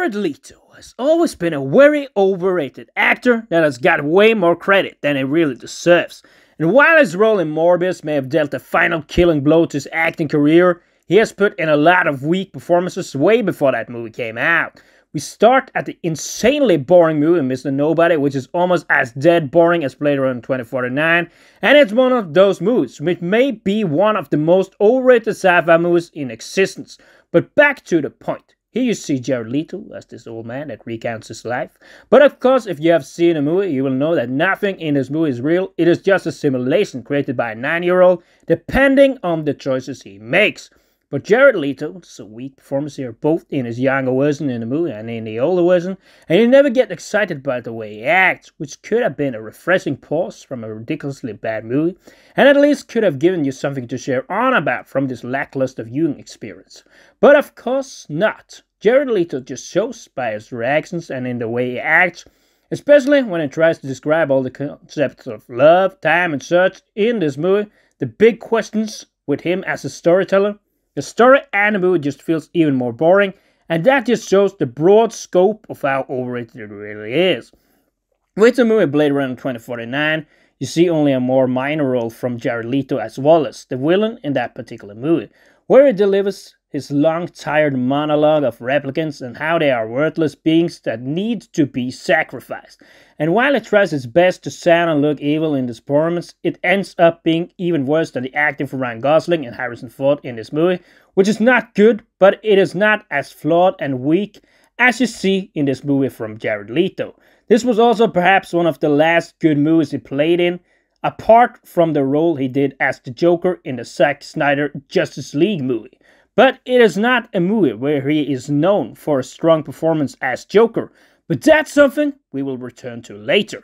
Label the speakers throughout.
Speaker 1: Jared Leto has always been a very overrated actor that has got way more credit than he really deserves. And while his role in Morbius may have dealt a final killing blow to his acting career, he has put in a lot of weak performances way before that movie came out. We start at the insanely boring movie Mr. Nobody, which is almost as dead boring as Blade Runner 2049, and it's one of those movies which may be one of the most overrated sci-fi movies in existence. But back to the point. Here you see Jared Leto as this old man that recounts his life. But of course, if you have seen the movie, you will know that nothing in this movie is real. It is just a simulation created by a 9-year-old, depending on the choices he makes. But Jared Leto does a weak performance here, both in his younger version in the movie and in the older version, and you never get excited by the way he acts, which could have been a refreshing pause from a ridiculously bad movie, and at least could have given you something to share on about from this lackluster viewing experience. But of course not. Jared Leto just shows by his reactions and in the way he acts, especially when he tries to describe all the concepts of love, time, and such in this movie, the big questions with him as a storyteller. The story and the movie just feels even more boring, and that just shows the broad scope of how overrated it really is. With the movie Blade Runner 2049, you see only a more minor role from Jared Leto as well as the villain in that particular movie, where he delivers his long, tired monologue of replicants and how they are worthless beings that need to be sacrificed. And while it tries its best to sound and look evil in this performance, it ends up being even worse than the acting from Ryan Gosling and Harrison Ford in this movie, which is not good, but it is not as flawed and weak as you see in this movie from Jared Leto. This was also perhaps one of the last good movies he played in, apart from the role he did as the Joker in the Zack Snyder Justice League movie. But it is not a movie where he is known for a strong performance as Joker, but that's something we will return to later.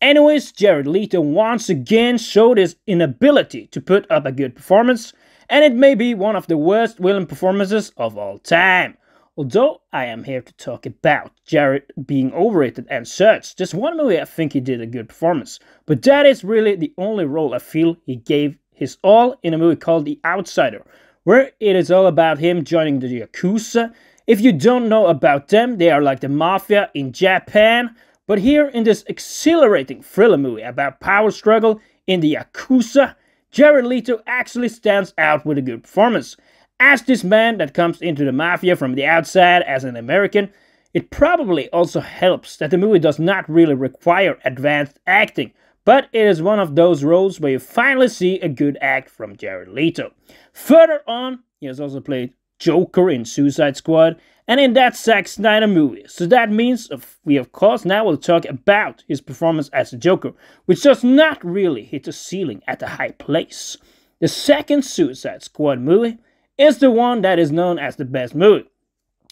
Speaker 1: Anyways, Jared Leto once again showed his inability to put up a good performance, and it may be one of the worst villain performances of all time. Although I am here to talk about Jared being overrated and such, there's one movie I think he did a good performance, but that is really the only role I feel he gave his all in a movie called The Outsider, where it is all about him joining the Yakuza. If you don't know about them, they are like the mafia in Japan. But here in this exhilarating thriller movie about power struggle in the Yakuza, Jared Leto actually stands out with a good performance. As this man that comes into the mafia from the outside as an American, it probably also helps that the movie does not really require advanced acting, but it is one of those roles where you finally see a good act from Jared Leto. Further on, he has also played Joker in Suicide Squad and in that Zack Snyder movie. So that means we of course now will talk about his performance as a Joker, which does not really hit the ceiling at a high place. The second Suicide Squad movie is the one that is known as the best movie.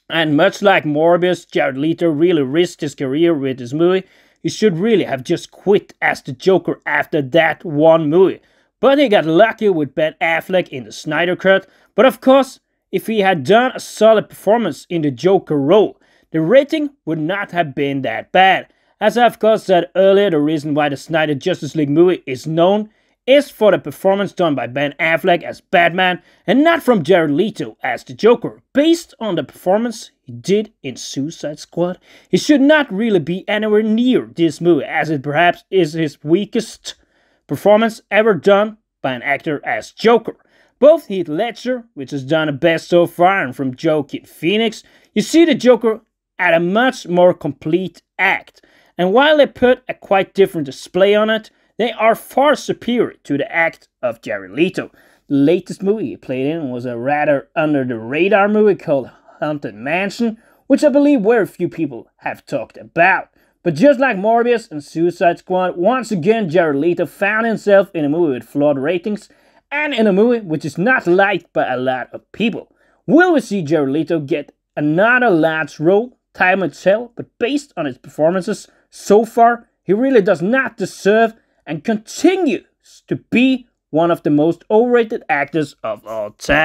Speaker 1: And much like Morbius, Jared Leto really risked his career with this movie. He should really have just quit as the Joker after that one movie. But he got lucky with Ben Affleck in the Snyder Cut. But of course, if he had done a solid performance in the Joker role, the rating would not have been that bad. As I of course said earlier, the reason why the Snyder Justice League movie is known is for the performance done by Ben Affleck as Batman and not from Jared Leto as the Joker. Based on the performance he did in Suicide Squad, he should not really be anywhere near this movie, as it perhaps is his weakest performance ever done by an actor as Joker. Both Heath Ledger, which has done the best so far, and from Joaquin Phoenix, you see the Joker at a much more complete act. And while they put a quite different display on it, they are far superior to the act of Jared Leto. The latest movie he played in was a rather under-the-radar movie called Haunted Mansion, which I believe very few people have talked about. But just like Morbius and Suicide Squad, once again Jared Leto found himself in a movie with flawed ratings, and in a movie which is not liked by a lot of people. Will we see Jared Leto get another large role? Time will tell, but based on his performances so far, he really does not deserve and continues to be one of the most overrated actors of all time.